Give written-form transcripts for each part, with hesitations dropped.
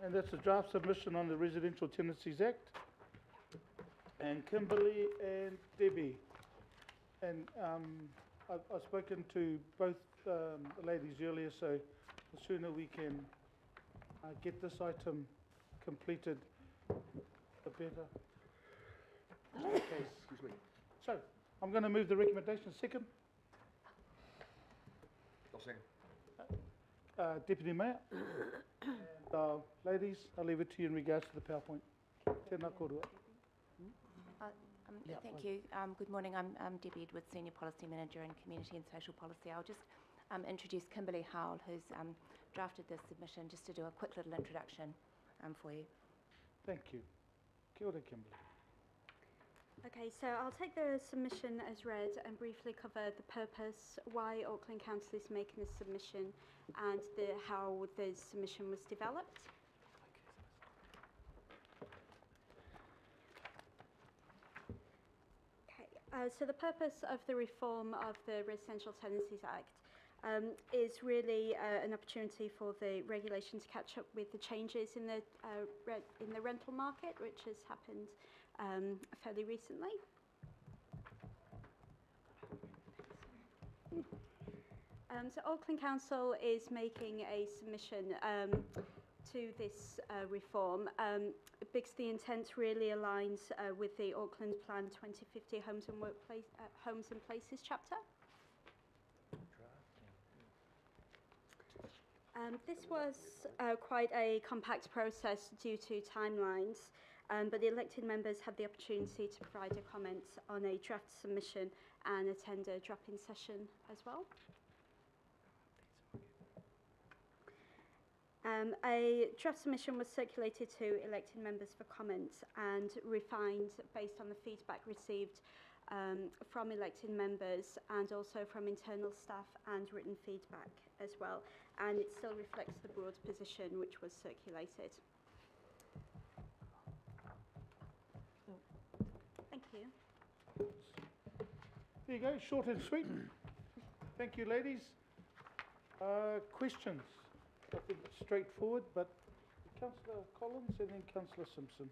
And that's a draft submission on the Residential Tenancies Act. And Kimberly and Debbie. And I've spoken to both the ladies earlier, so the sooner we can get this item completed, the better. Okay. Excuse me. So, I'm going to move the recommendation. Second. I'll second. Deputy Mayor. And, ladies, I'll leave it to you in regards to the PowerPoint. Tēnā korua. Thank you. Good morning. I'm Debbie Edwards, Senior Policy Manager in Community and Social Policy. I'll just introduce Kimberly Howell, who's drafted this submission, just to do a quick little introduction for you. Thank you. Kia ora, Kimberly. Okay, so I'll take the submission as read and briefly cover the purpose, why Auckland Council is making this submission, and how the submission was developed. Okay, so the purpose of the reform of the Residential Tenancies Act is really an opportunity for the regulation to catch up with the changes in the rental market, which has happened fairly recently. So Auckland Council is making a submission to this reform because the intent really aligns with the Auckland Plan 2050 Homes and Places chapter. This was quite a compact process due to timelines, but the elected members had the opportunity to provide a comment on a draft submission and attend a drop-in session as well. A draft submission was circulated to elected members for comment and refined based on the feedback received from elected members and also from internal staff and written feedback as well. And it still reflects the broad position which was circulated. Thank you. There you go, short and sweet. Thank you, ladies. Questions? I think it's straightforward, but Councillor Collins and then Councillor Simpson.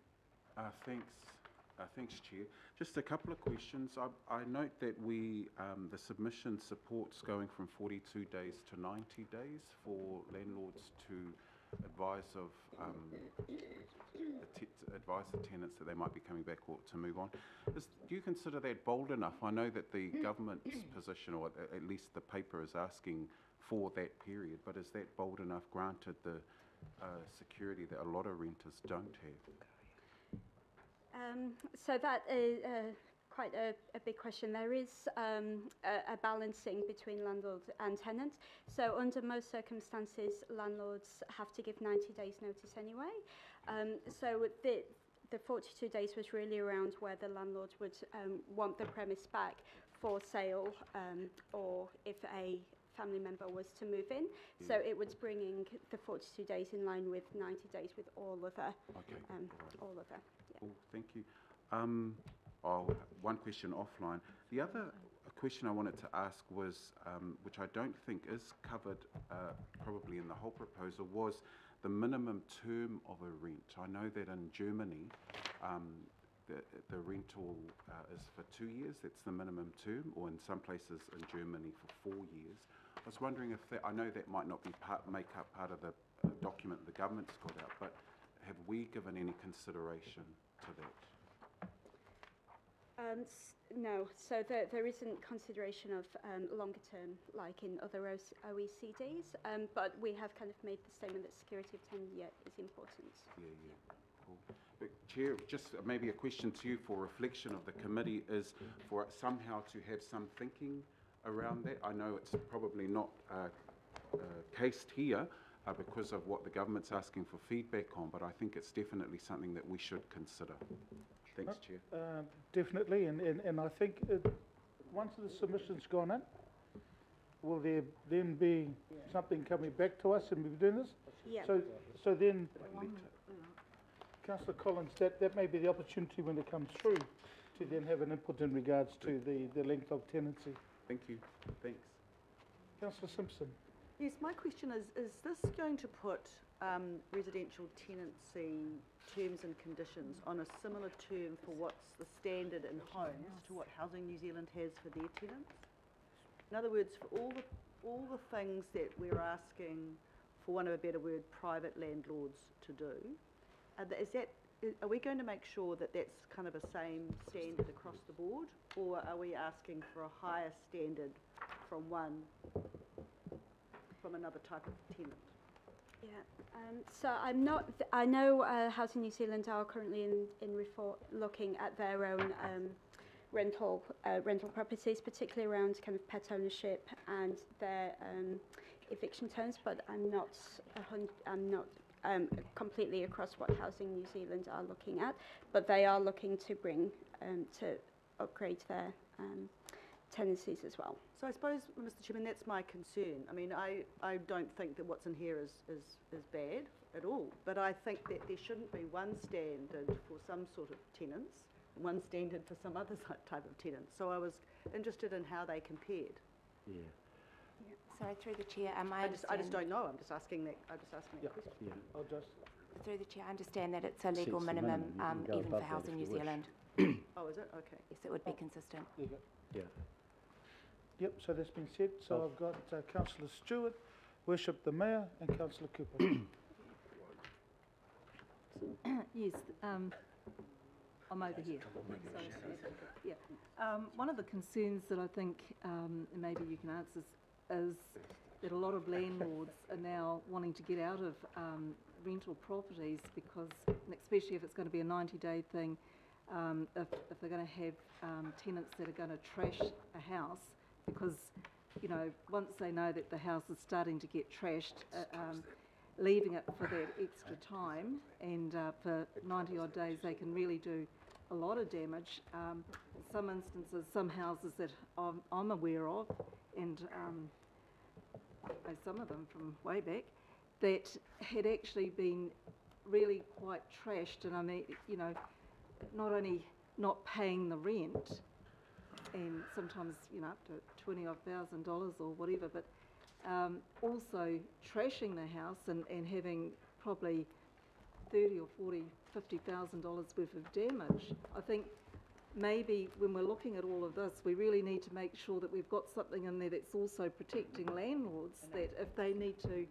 Thanks, Chair. Just a couple of questions. I note that the submission supports going from 42 days to 90 days for landlords to advise the tenants that they might be coming back or to move on. Do you consider that bold enough? I know that the government's position, or at least the paper, is asking for that period, but is that bold enough, granted the security that a lot of renters don't have? So that is quite a big question. There is a balancing between landlord and tenant. So under most circumstances, landlords have to give 90 days notice anyway. So the 42 days was really around where the landlord would want the premise back for sale, or if a family member was to move in. Yeah. So it was bringing the 42 days in line with 90 days with all other. Okay. All other. Yeah. Cool, thank you. One question offline. The other question I wanted to ask was, which I don't think is covered probably in the whole proposal, was the minimum term of a rent. I know that in Germany, the rental is for 2 years, that's the minimum term, or in some places in Germany for 4 years. I was wondering if that, I know that might not be make up part of the document the government's got out, but have we given any consideration to that? No, so there isn't consideration of longer term like in other OECDs, but we have kind of made the statement that security of tenure is important. Yeah, cool. But Chair, just maybe a question to you for reflection of the committee is for somehow to have some thinking around that. I know it's probably not cased here because of what the government's asking for feedback on, but I think it's definitely something that we should consider. Thanks, Chair. Definitely, and I think once the submission's gone in, will there then be something coming back to us and we're doing this? Yeah. So then, Councillor Collins, that may be the opportunity when it comes through to then have an input in regards to the length of tenancy. Thank you. Thanks. Councillor Simpson. Yes, my question is this going to put residential tenancy terms and conditions on a similar term for what's the standard in homes to what Housing New Zealand has for their tenants? In other words, for all the things that we're asking, for want of a better word, private landlords to do, are we going to make sure that that's kind of a same standard across the board, or are we asking for a higher standard from another type of tenant? Yeah, so I know Housing New Zealand are currently in reform, looking at their own rental properties, particularly around kind of pet ownership and their eviction terms, but I'm not completely across what Housing New Zealand are looking at, but they are looking to bring to upgrade their tenancies as well. So I suppose, Mr. Chairman, that's my concern. I mean, I don't think that what's in here is bad at all, but I think that there shouldn't be one standard for some sort of tenants, one standard for some other type of tenants. So I was interested in how they compared. Yeah. Sorry, through the chair, I just don't know. I'm just asking that question. Yeah. I'll just, Through the chair, I understand that it's a legal Sets the minimum, minimum. You can go even for above that Housing New if you wish. Zealand. Oh, is it? Okay. Yes, it would be consistent. there you go. Yeah. Yep, so that's been said. So Oh. I've got Councillor Stewart, Worship the Mayor, and Councillor Cooper. Yes, I'm over here. Sorry. Yeah. One of the concerns that I think, and maybe you can answer, is that a lot of landlords are now wanting to get out of rental properties because, and especially if it's going to be a 90-day thing, if they're going to have tenants that are going to trash a house, because, you know, once they know that the house is starting to get trashed, leaving it for that extra time, and for 90 odd days they can really do a lot of damage. In some instances, some houses that I'm aware of, and some of them from way back, that had actually been really quite trashed, and I mean, you know, not only not paying the rent, and sometimes, you know, up to $20,000 or whatever, but also trashing the house and having probably $30,000 or $40,000, $50,000 worth of damage. I think maybe when we're looking at all of this, we really need to make sure that we've got something in there that's also protecting landlords, that if they need to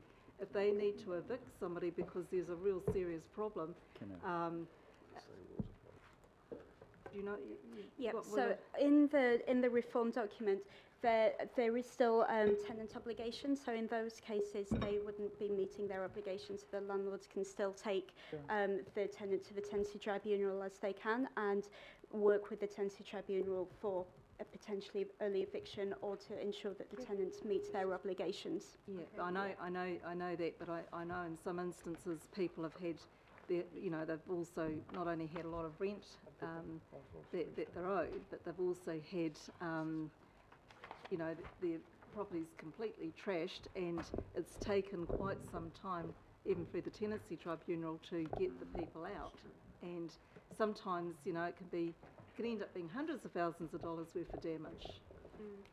evict somebody because there's a real serious problem, you know, Yeah, so in the reform document, there is still tenant obligation. So in those cases, they wouldn't be meeting their obligations. The landlords can still take the tenant to the tenancy tribunal as they can, and work with the tenancy tribunal for a potentially early eviction, or to ensure that the tenants meet their obligations. Yeah, I know that, but I know in some instances people have had, you know, they've also not only had a lot of rent that they're owed, but they've also had, you know, their property's completely trashed, and it's taken quite some time, even through the tenancy tribunal, to get the people out. And sometimes, you know, it can end up being hundreds of thousands of dollars worth of damage.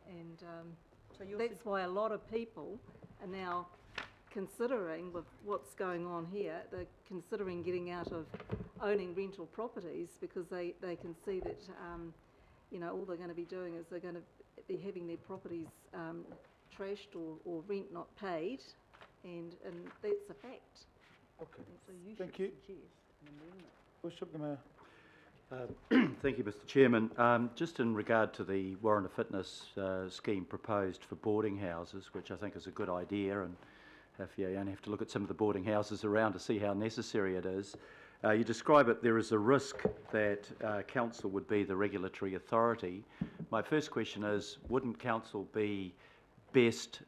And So that's why a lot of people are now considering, with what's going on here, they're considering getting out of owning rental properties, because they can see that, you know, all they're going to be doing is they're going to be having their properties trashed or rent not paid, and that's a fact. Okay. So you Thank should you. suggest an amendment. Worship the Mayor. Thank you, Mr. Chairman. Just in regard to the warrant of fitness scheme proposed for boarding houses, which I think is a good idea, and if you only have to look at some of the boarding houses around to see how necessary it is, you describe it, there is a risk that council would be the regulatory authority. My first question is, wouldn't council be best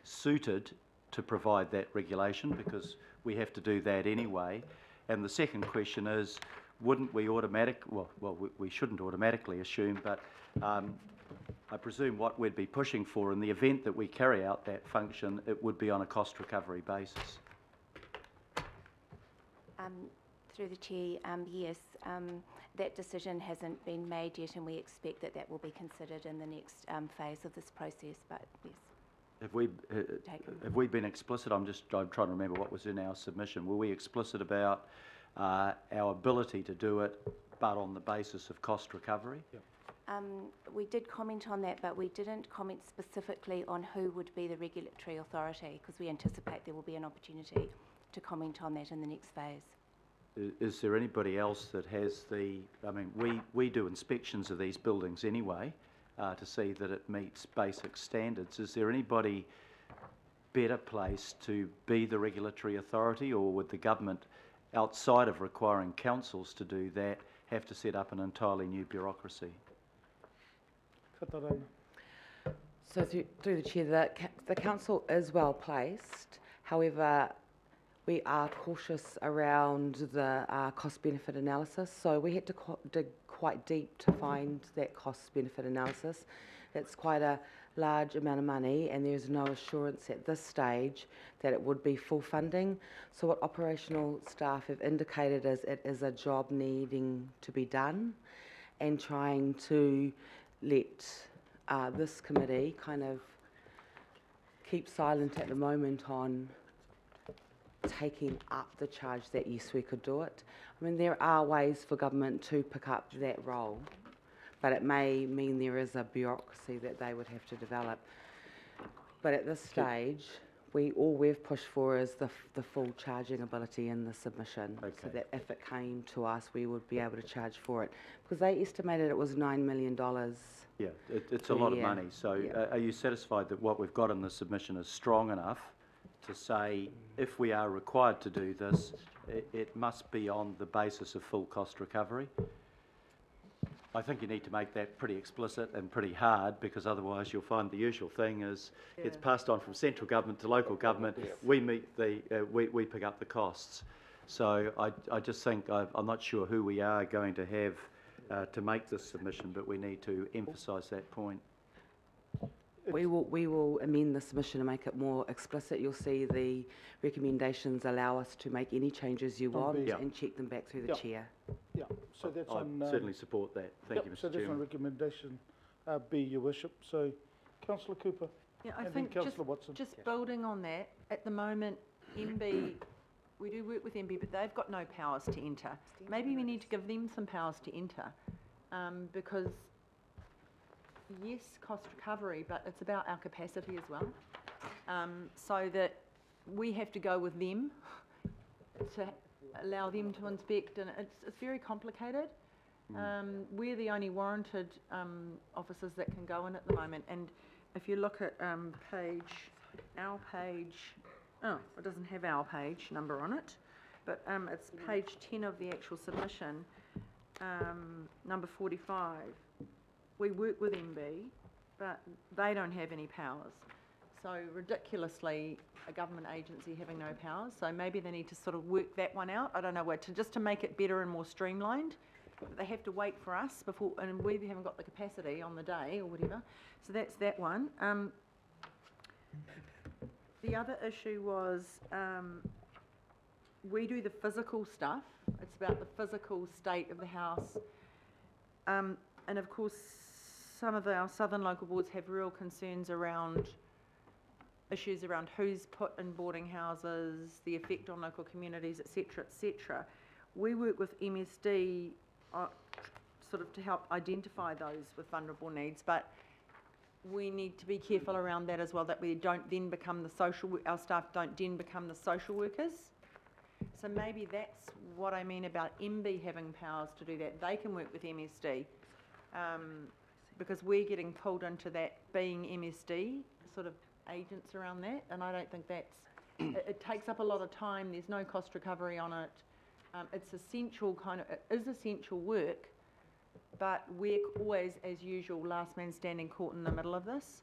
suited to provide that regulation, because we have to do that anyway? And the second question is, wouldn't we we shouldn't automatically assume, but I presume what we'd be pushing for in the event that we carry out that function, it would be on a cost recovery basis. Through the chair, yes, that decision hasn't been made yet, and we expect that will be considered in the next phase of this process, but yes. Have we, taken. have we been explicit? I'm trying to remember what was in our submission. Were we explicit about our ability to do it, but on the basis of cost recovery? Yep. We did comment on that, but we didn't comment specifically on who would be the regulatory authority, because we anticipate there will be an opportunity to comment on that in the next phase. Is there anybody else that has the, I mean, we do inspections of these buildings anyway to see that it meets basic standards. Is there anybody better placed to be the regulatory authority, or would the government, outside of requiring councils to do that, have to set up an entirely new bureaucracy? Katarana. So through the Chair, the council is well placed. However, we are cautious around the cost-benefit analysis. So we had to dig quite deep to find that cost-benefit analysis. It's quite a large amount of money, and there's no assurance at this stage that it would be full funding. So what operational staff have indicated is it is a job needing to be done, and trying to let this committee kind of keep silent at the moment on taking up the charge that yes, we could do it. I mean, there are ways for government to pick up that role, but it may mean there is a bureaucracy that they would have to develop. But at this stage, all we've pushed for is the full charging ability in the submission, so that if it came to us, we would be able to charge for it. Because they estimated it was $9 million. Yeah, it's a lot of money. So are you satisfied that what we've got in the submission is strong enough to say, if we are required to do this, it must be on the basis of full cost recovery? I think you need to make that pretty explicit and pretty hard, because otherwise you'll find the usual thing is it's passed on from central government to local government. We meet the we pick up the costs. So I just think I'm not sure who we are going to have to make this submission, but we need to emphasise that point. We will amend the submission and make it more explicit. You'll see the recommendations allow us to make any changes you want and check them back through the chair. Yeah, so that's I on... certainly support that. Thank you, Mr. So that's on Chairman. recommendation B, Your Worship. So, Councillor Cooper. Yeah, I and think then Councillor Watson. just building on that, at the moment, MB, we do work with MB, but they've got no powers to enter. Maybe we need to give them some powers to enter, because yes, cost recovery, but it's about our capacity as well. So that we have to go with them to allow them to inspect, and it's very complicated. We're the only warranted officers that can go in at the moment, and if you look at our page, oh, it doesn't have our page number on it, but it's page 10 of the actual submission, number 45. We work with MB, but they don't have any powers. So ridiculously, a government agency having no powers. So maybe they need to sort of work that one out. I don't know where to, just to make it better and more streamlined. But they have to wait for us before, and we haven't got the capacity on the day or whatever. So that's that one. The other issue was we do the physical stuff. It's about the physical state of the house. And of course, some of our southern local boards have real concerns around issues around who's put in boarding houses, the effect on local communities, etc., etc. We work with MSD sort of to help identify those with vulnerable needs, but we need to be careful around that as well, that we don't then become our staff don't then become the social workers. So maybe that's what I mean about MB having powers to do that. They can work with MSD. Because we're getting pulled into that being MSD, sort of agents around that, and I don't think that's, it takes up a lot of time, there's no cost recovery on it, it's essential it is essential work, but we're always, as usual, last man standing caught in the middle of this,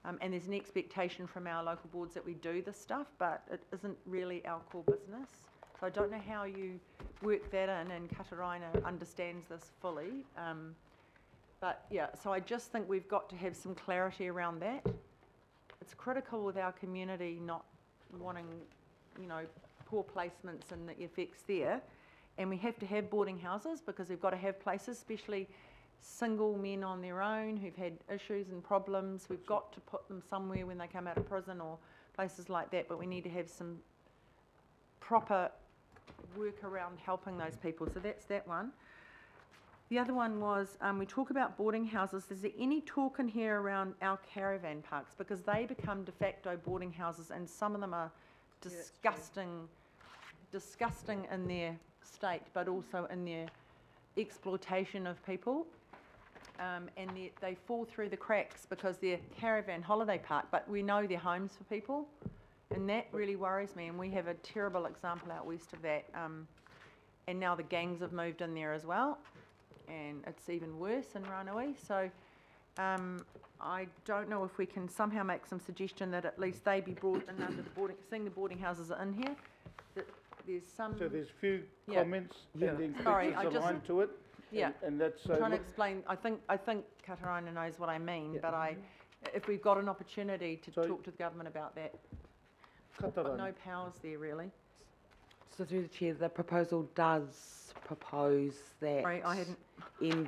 and there's an expectation from our local boards that we do this stuff, but it isn't really our core business. So I don't know how you work that in, and Katarina understands this fully. But yeah, so I just think we've got to have some clarity around that. It's critical with our community not wanting, poor placements and the effects there. And we have to have boarding houses because we've got to have places, especially single men on their own who've had issues and problems. We've got to put them somewhere when they come out of prison or places like that, but we need to have some proper work around helping those people. So that's that one. The other one was, we talk about boarding houses. Is there any talk in here around our caravan parks? Because they become de facto boarding houses, and some of them are disgusting in their state, but also in their exploitation of people. And they fall through the cracks because they're caravan holiday park, but we know they're homes for people. And that really worries me, and we have a terrible example out west of that. And now the gangs have moved in there as well, and it's even worse in Ranui. So I don't know if we can somehow make some suggestion that at least they be brought in under the boarding, seeing the boarding houses are in here, that there's some... So there's few comments and then Sorry, questions aligned to it. Yeah. And that's... trying to explain, I think Kataraina knows what I mean, but if we've got an opportunity to talk to the government about that, I've got no powers there really. So through the chair, the proposal does propose that Sorry, I hadn't...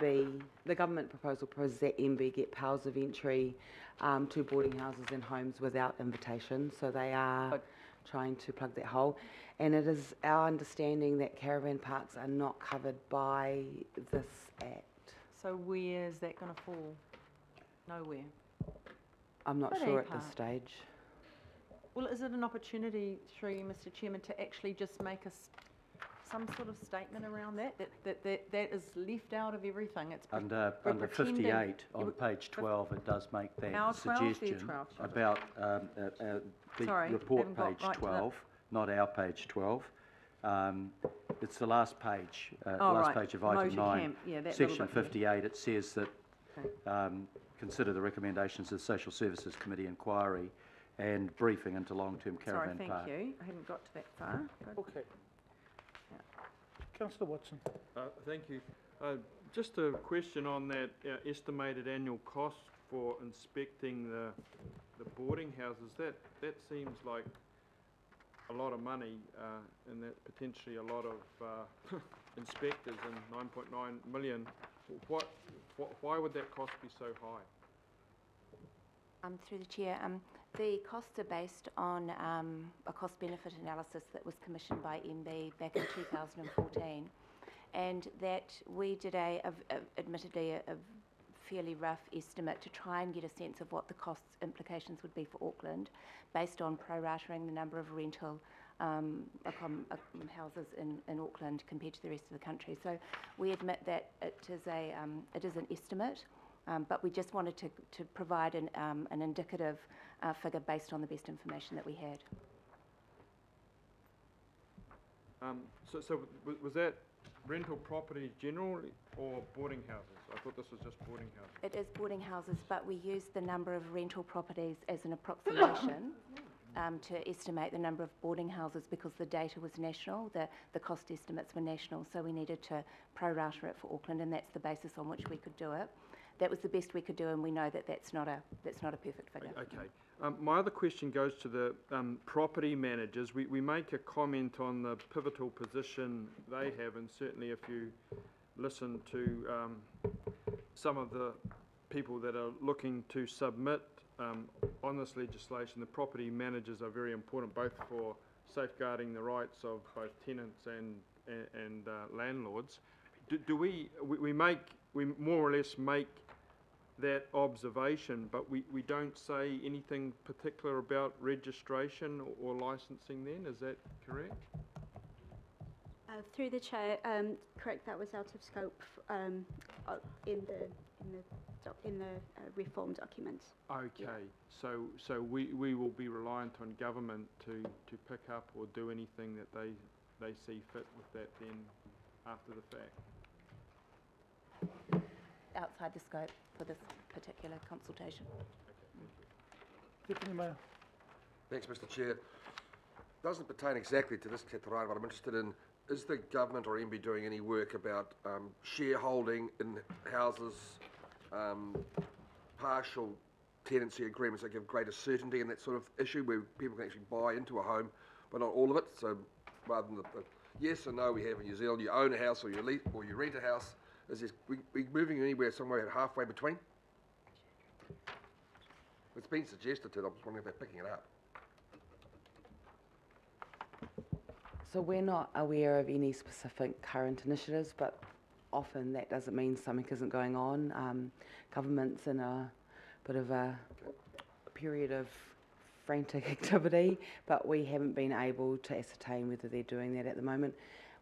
the government proposal proposes that MB get powers of entry to boarding houses and homes without invitation. So they are trying to plug that hole. And it is our understanding that caravan parks are not covered by this Act. So where is that going to fall? Nowhere. I'm not sure at this stage. Well, is it an opportunity, through you, Mr. Chairman, to actually just make some sort of statement around that is left out of everything? It's under 58 on page 12, it does make that suggestion about the report page 12, not our page 12. It's the last page, page of item 9, section 58. It says that consider the recommendations of the Social Services Committee inquiry and briefing into long-term caravan park. Sorry, thank you. I haven't got to that far. Good. Okay. Councillor Watson. Thank you. Just a question on that estimated annual cost for inspecting the boarding houses. That seems like a lot of money, and that potentially a lot of inspectors, and 9.9 million. Why would that cost be so high? Through the chair, the costs are based on a cost-benefit analysis that was commissioned by MB back in 2014, and that we did admittedly a fairly rough estimate to try and get a sense of what the cost implications would be for Auckland, based on prorating the number of rental houses in Auckland compared to the rest of the country. So we admit that it is an estimate. But we just wanted to provide an indicative figure based on the best information that we had. So was that rental properties generally or boarding houses? I thought this was just boarding houses. It is boarding houses, but we used the number of rental properties as an approximation to estimate the number of boarding houses because the data was national, the cost estimates were national, so we needed to prorata it for Auckland, and that's the basis on which we could do it. That was the best we could do, and we know that that's not a perfect figure. Okay. My other question goes to the property managers. We make a comment on the pivotal position they have, and certainly if you listen to some of the people that are looking to submit on this legislation, the property managers are very important, both for safeguarding the rights of both tenants and landlords. We more or less make that observation, but we don't say anything particular about registration or licensing then, is that correct? Through the chair, correct, that was out of scope in the reform document. Okay, so we will be reliant on government to pick up or do anything that they see fit with that then after the fact? Outside the scope for this particular consultation. Deputy Mayor. Thanks, Mr. Chair. Doesn't pertain exactly to this Kataraina, but I'm interested in, is the government or MB doing any work about shareholding in houses, partial tenancy agreements that give greater certainty and that sort of issue where people can actually buy into a home, but not all of it? So rather than the yes or no we have in New Zealand, you own a house or you rent a house, Is this, we moving anywhere somewhere halfway between? It's been suggested to them, I was wondering if they're picking it up. So we're not aware of any specific current initiatives, but often that doesn't mean something isn't going on. Government's in a bit of a period of frantic activity, but we haven't been able to ascertain whether they're doing that at the moment.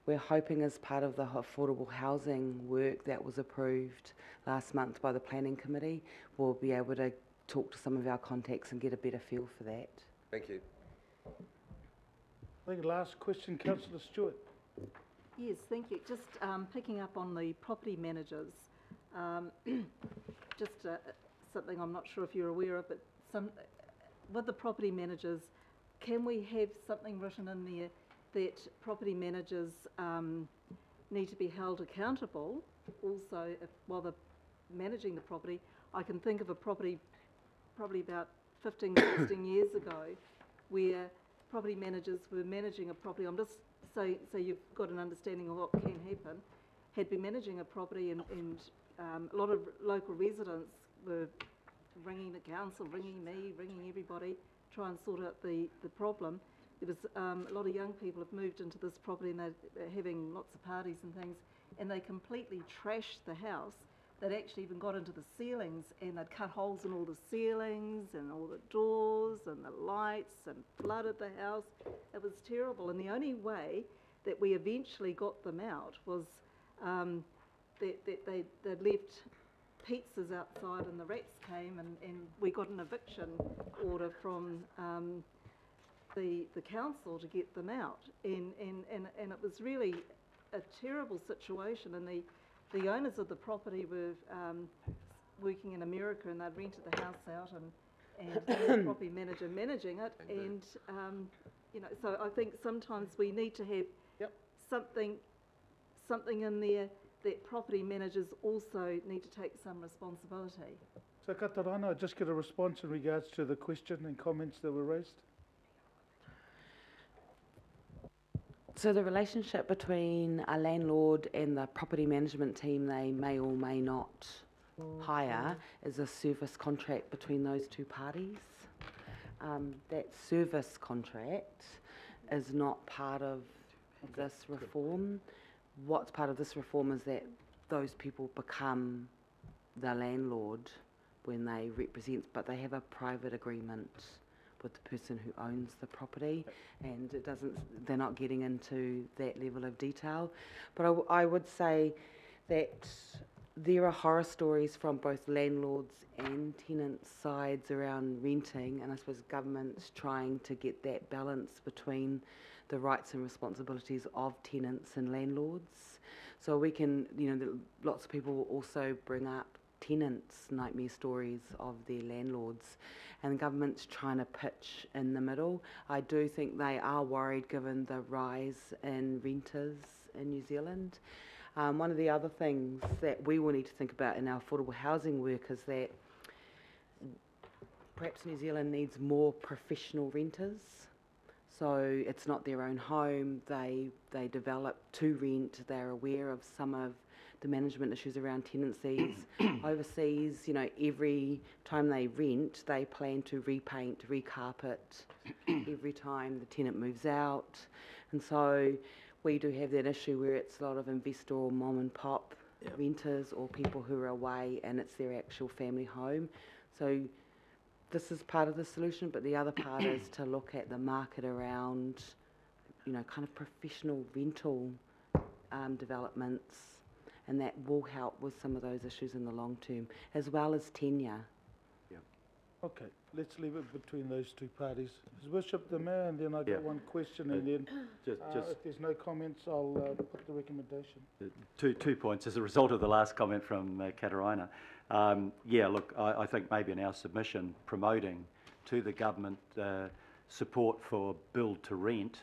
We're hoping as part of the affordable housing work that was approved last month by the Planning Committee, we'll be able to talk to some of our contacts and get a better feel for that. Thank you. I think last question, Councillor Stewart. Yes, thank you. Just picking up on the property managers, just something I'm not sure if you're aware of, but with the property managers, can we have something written in there that property managers need to be held accountable also while they're managing the property? I can think of a property probably about 15, 16 years ago where property managers were managing a property. I'm just so you've got an understanding of what can happen. Had been managing a property and a lot of local residents were ringing the council, ringing me, ringing everybody, try and sort out the problem. There was a lot of young people have moved into this property and they're having lots of parties and things, and they completely trashed the house. They'd actually even got into the ceilings and they'd cut holes in all the ceilings and all the doors and the lights and flooded the house. It was terrible, and the only way that we eventually got them out was that they'd left pizzas outside and the rats came, and we got an eviction order from the council to get them out, and it was really a terrible situation. And the owners of the property were working in America, and they'd rented the house out, and the property manager managing it, and you know, so I think sometimes we need to have something in there that property managers also need to take some responsibility. So Katarana, I just get a response in regards to the question and comments that were raised. So the relationship between a landlord and the property management team they may or may not hire is a service contract between those two parties. That service contract is not part of this reform. What's part of this reform is that those people become the landlord when they represent, but they have a private agreement with the person who owns the property, and it doesn't, they're not getting into that level of detail. But I would say that there are horror stories from both landlords and tenants' sides around renting, and I suppose government's trying to get that balance between the rights and responsibilities of tenants and landlords. So we can, you know, lots of people will also bring up tenants' nightmare stories of their landlords, and the government's trying to pitch in the middle. I do think they are worried given the rise in renters in New Zealand. One of the other things that we will need to think about in our affordable housing work is that perhaps New Zealand needs more professional renters. So it's not their own home, they develop to rent, they're aware of some of the management issues around tenancies. Overseas, you know, every time they rent, they plan to repaint, recarpet every time the tenant moves out. And so we do have that issue where it's a lot of investor or mom and pop renters or people who are away and it's their actual family home. So this is part of the solution, but the other part is to look at the market around, you know, kind of professional rental developments, and that will help with some of those issues in the long term, as well as tenure. Okay, let's leave it between those two parties. His Worship the Mayor, and then I got one question, and then if there's no comments, I'll put the recommendation. Two points as a result of the last comment from Katarina. Yeah, look, I think maybe in our submission promoting to the government support for build to rent,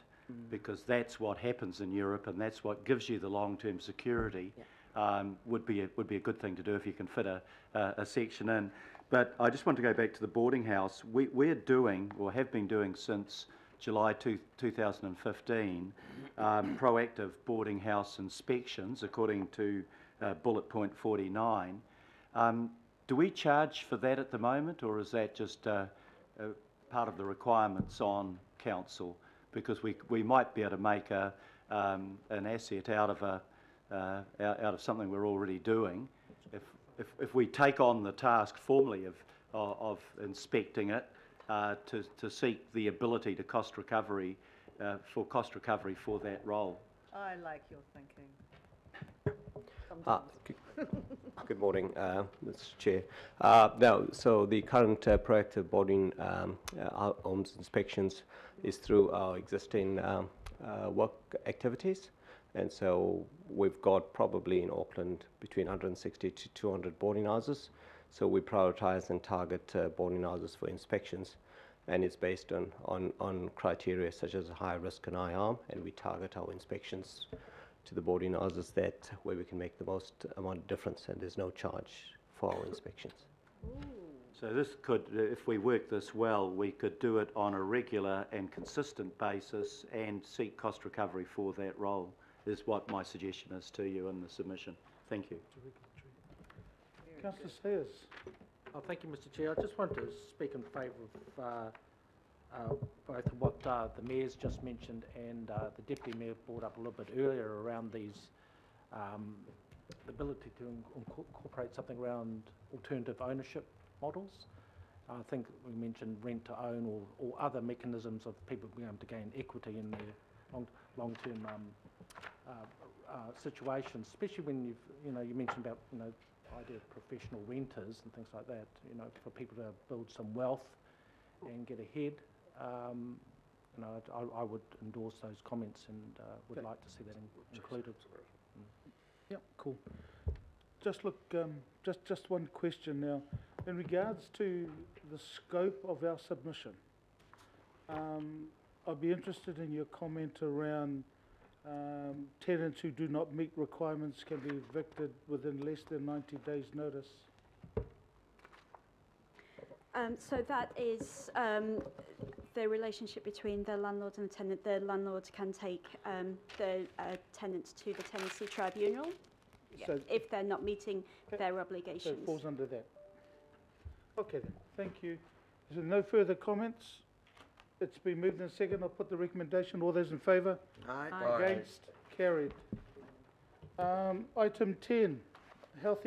because that's what happens in Europe and that's what gives you the long-term security, would be a good thing to do if you can fit a section in. But I just want to go back to the boarding house. We're doing, or have been doing since July 2015, proactive boarding house inspections according to bullet point 49. Do we charge for that at the moment, or is that just part of the requirements on council? Because we might be able to make an asset out of something we're already doing. If we take on the task formally of inspecting it to seek the ability to cost recovery for that role. I like your thinking. Good morning, Mr. Chair. No, so the current proactive boarding homes inspections is through our existing work activities, and so we've got probably in Auckland between 160 to 200 boarding houses. So we prioritise and target boarding houses for inspections, and it's based on criteria such as high risk and high harm, and we target our inspections to the boarding houses where we can make the most amount of difference, and there's no charge for our inspections. So this could, if we work this well, we could do it on a regular and consistent basis and seek cost recovery for that role, is what my suggestion is to you in the submission. Thank you. Councillor Sayers. Oh, thank you, Mr. Chair. I just wanted to speak in favour of both what the Mayor's just mentioned and the Deputy Mayor brought up a little bit earlier around these, the ability to incorporate something around alternative ownership models. I think we mentioned rent to own or other mechanisms of people being able to gain equity in their long-term situations, especially when you mentioned about, idea of professional renters and things like that, for people to build some wealth and get ahead. I would endorse those comments and would like to see that included. Yep, cool. Just look, just one question now. In regards to the scope of our submission, I'd be interested in your comment around tenants who do not meet requirements can be evicted within less than 90 days' notice. So that is the relationship between the landlord and the tenant. The landlord can take the tenant to the tenancy tribunal So if they're not meeting their so obligations. it falls under that. Okay then, thank you. Is there no further comments? It's been moved and second. I'll put the recommendation. All those in favour? Aye. Against? Carried. Item 10, healthy